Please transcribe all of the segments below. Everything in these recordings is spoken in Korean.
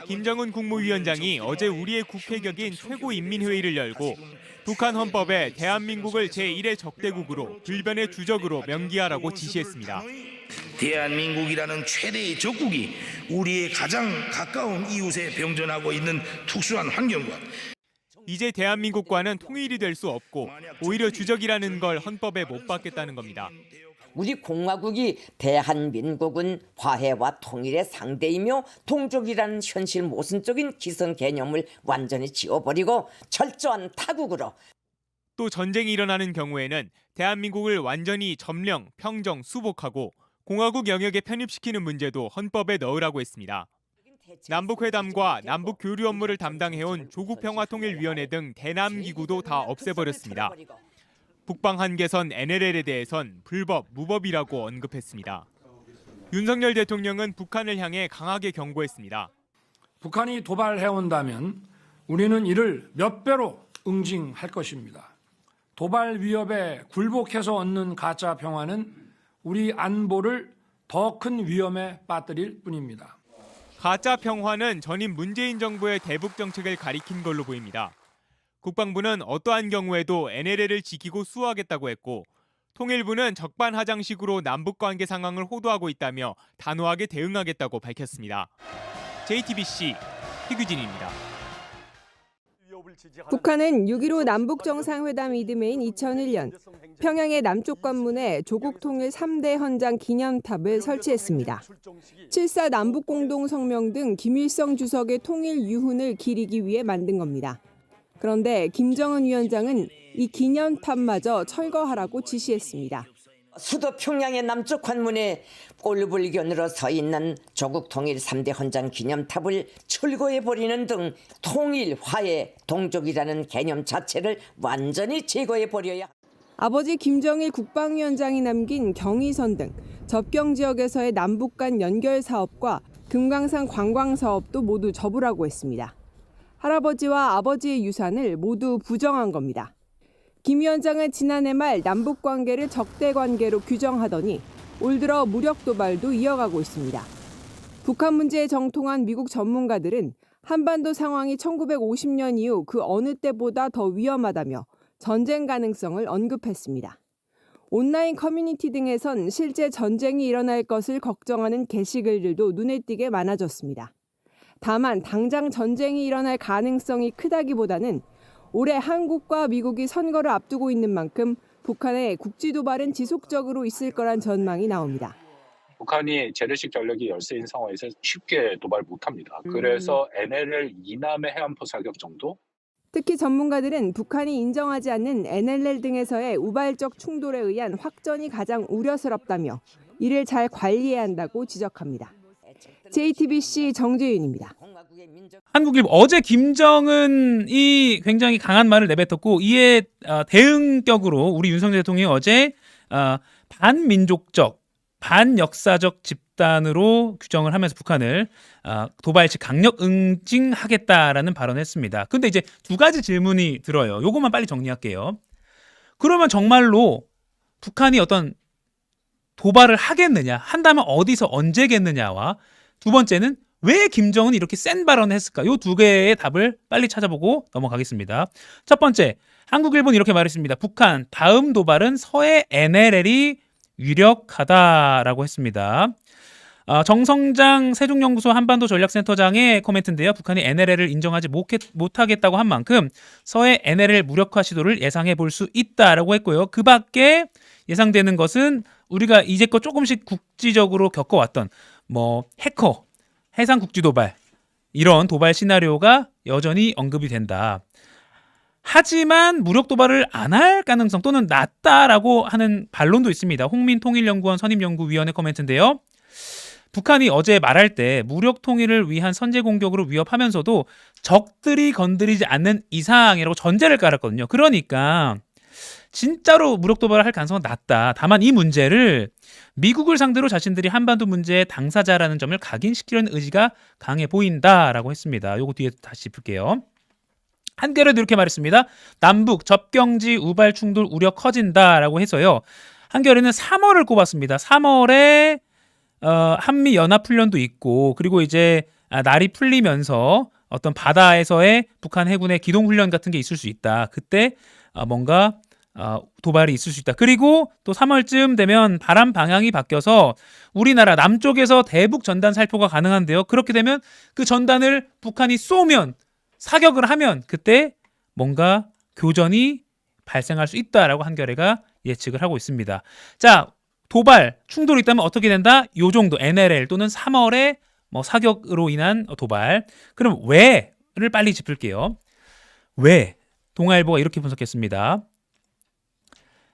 김정은 국무위원장이 어제 우리의 국회격인 최고인민회의를 열고 북한 헌법에 대한민국을 제1의 적대국으로 불변의 주적으로 명기하라고 지시했습니다. 대한민국이라는 최대의 적국이 우리의 가장 가까운 이웃에 병존하고 있는 특수한 환경과 이제 대한민국과는 통일이 될 수 없고 오히려 주적이라는 걸 헌법에 못 박겠다는 겁니다. 우리 공화국이 대한민국은 화해와 통일의 상대이며 동족이라는 현실 모순적인 기성 개념을 완전히 지워버리고 철저한 타국으로 또 전쟁이 일어나는 경우에는 대한민국을 완전히 점령, 평정, 수복하고 공화국 영역에 편입시키는 문제도 헌법에 넣으라고 했습니다. 남북회담과 남북교류 업무를 담당해온 조국평화통일위원회 등 대남기구도 다 없애버렸습니다. 북방 한계선 NLL에 대해선 불법, 무법이라고 언급했습니다. 윤석열 대통령은 북한을 향해 강하게 경고했습니다. 북한이 도발해온다면 우리는 이를 몇 배로 응징할 것입니다. 도발 위협에 굴복해서 얻는 가짜 평화는 우리 안보를 더 큰 위험에 빠뜨릴 뿐입니다. 가짜 평화는 전임 문재인 정부의 대북 정책을 가리킨 걸로 보입니다. 국방부는 어떠한 경우에도 NLL을 지키고 수호하겠다고 했고 통일부는 적반하장식으로 남북관계 상황을 호도하고 있다며 단호하게 대응하겠다고 밝혔습니다. JTBC 희규진입니다. 북한은 6.15 남북정상회담 이듬해인 2001년 평양의 남쪽 관문에 조국 통일 3대 헌장 기념탑을 설치했습니다. 7.4 남북공동성명 등 김일성 주석의 통일 유훈을 기리기 위해 만든 겁니다. 그런데 김정은 위원장은 이 기념탑마저 철거하라고 지시했습니다. 수도 평양의 남쪽 관문에 꼴불견으로 서 있는 조국 통일 3대 헌장 기념탑을 철거해버리는 등 통일, 화해, 동족이라는 개념 자체를 완전히 제거해버려야 합니다. 아버지 김정일 국방위원장이 남긴 경의선 등 접경 지역에서의 남북 간 연결 사업과 금강산 관광 사업도 모두 접으라고 했습니다. 할아버지와 아버지의 유산을 모두 부정한 겁니다. 김 위원장은 지난해 말 남북 관계를 적대 관계로 규정하더니 올 들어 무력 도발도 이어가고 있습니다. 북한 문제에 정통한 미국 전문가들은 한반도 상황이 1950년 이후 그 어느 때보다 더 위험하다며 전쟁 가능성을 언급했습니다. 온라인 커뮤니티 등에선 실제 전쟁이 일어날 것을 걱정하는 게시글들도 눈에 띄게 많아졌습니다. 다만 당장 전쟁이 일어날 가능성이 크다기보다는 올해 한국과 미국이 선거를 앞두고 있는 만큼 북한의 국지 도발은 지속적으로 있을 거란 전망이 나옵니다. 북한이 재래식 전력이 열세인 상황에서 쉽게 도발 못합니다. 그래서 NLL 이남의 해안포 사격 정도? 특히 전문가들은 북한이 인정하지 않는 NLL 등에서의 우발적 충돌에 의한 확전이 가장 우려스럽다며 이를 잘 관리해야 한다고 지적합니다. JTBC 정재윤입니다. 한국일보 어제 김정은이 굉장히 강한 말을 내뱉었고 이에 대응격으로 우리 윤석열 대통령이 어제 반민족적, 반역사적 집단으로 규정을 하면서 북한을 도발시 강력 응징하겠다라는 발언을 했습니다. 근데 이제 두 가지 질문이 들어요. 요것만 빨리 정리할게요. 그러면 정말로 북한이 어떤 도발을 하겠느냐, 한다면 어디서 언제겠느냐와 두 번째는 왜 김정은이 이렇게 센 발언을 했을까? 이 두 개의 답을 빨리 찾아보고 넘어가겠습니다. 첫 번째, 한국일보는 이렇게 말했습니다. 북한 다음 도발은 서해 NLL이 유력하다라고 했습니다. 정성장 세종연구소 한반도 전략센터장의 코멘트인데요. 북한이 NLL을 인정하지 못하겠다고 한 만큼 서해 NLL 무력화 시도를 예상해 볼 수 있다라고 했고요. 그 밖에 예상되는 것은 우리가 이제껏 조금씩 국지적으로 겪어왔던 해커, 해상 국지 도발 이런 도발 시나리오가 여전히 언급이 된다. 하지만 무력 도발을 안 할 가능성 또는 낮다라고 하는 반론도 있습니다. 홍민통일연구원 선임연구위원회 코멘트인데요. 북한이 어제 말할 때 무력 통일을 위한 선제 공격으로 위협하면서도 적들이 건드리지 않는 이상이라고 전제를 깔았거든요. 그러니까 진짜로 무력 도발을 할 가능성은 낮다. 다만 이 문제를 미국을 상대로 자신들이 한반도 문제의 당사자라는 점을 각인시키려는 의지가 강해 보인다라고 했습니다. 요거 뒤에 다시 짚을게요. 한겨레도 이렇게 말했습니다. 남북 접경지 우발 충돌 우려 커진다라고 해서요. 한겨레는 3월을 꼽았습니다. 3월에 한미 연합훈련도 있고 그리고 이제 날이 풀리면서 어떤 바다에서의 북한 해군의 기동 훈련 같은 게 있을 수 있다. 그때 뭔가 도발이 있을 수 있다. 그리고 또 3월쯤 되면 바람 방향이 바뀌어서 우리나라 남쪽에서 대북 전단 살포가 가능한데요. 그렇게 되면 그 전단을 북한이 쏘면, 사격을 하면 그때 뭔가 교전이 발생할 수 있다라고 한겨레가 예측을 하고 있습니다. 자, 도발, 충돌이 있다면 어떻게 된다? 요 정도 NLL 또는 3월에 뭐 사격으로 인한 도발. 그럼 왜를 빨리 짚을게요. 왜? 동아일보가 이렇게 분석했습니다.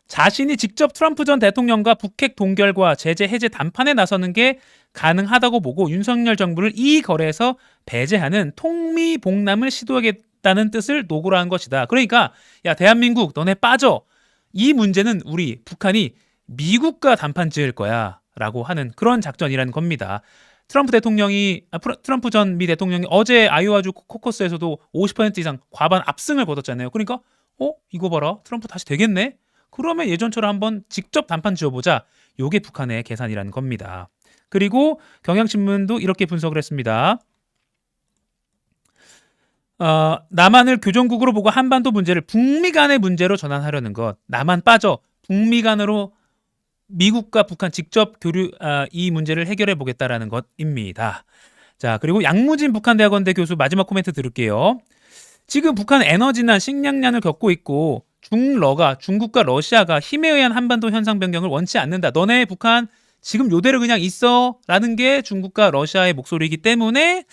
자신이 직접 트럼프 전 대통령과 북핵 동결과 제재 해제談판에 나서는 게 가능하다고 보고 윤석열 정부를 이 거래에서 배제하는 통미봉남을 시도하겠다는 뜻을 노고로 한 것이다. 그러니까 야, 대한민국 너네 빠져. 이 문제는 우리 북한이 미국과談판 지을 거야 라고 하는 그런 작전이라는 겁니다. 트럼프 전 미 대통령이 어제 아이오와주 코커스에서도 50% 이상 과반 압승을 거뒀잖아요. 그러니까 이거 봐라, 트럼프 다시 되겠네? 그러면 예전처럼 한번 직접談판 지어보자. 요게 북한의 계산이라는 겁니다. 그리고 경향신문도 이렇게 분석을 했습니다. 남한을 교전국으로 보고 한반도 문제를 북미 간의 문제로 전환하려는 것. 남한 빠져 북미 간으로 미국과 북한 직접 이 문제를 해결해 보겠다라는 것입니다. 자, 그리고 양무진 북한대학원대 교수 마지막 코멘트 들을게요. 지금 북한 에너지난 식량난을 겪고 있고 중국과 러시아가 힘에 의한 한반도 현상 변경을 원치 않는다. 너네 북한 지금 요대로 그냥 있어 라는 게 중국과 러시아의 목소리이기 때문에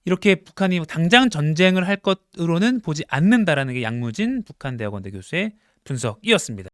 이렇게 북한이 당장 전쟁을 할 것으로는 보지 않는다라는 게 양무진 북한대학원대 교수의 분석이었습니다.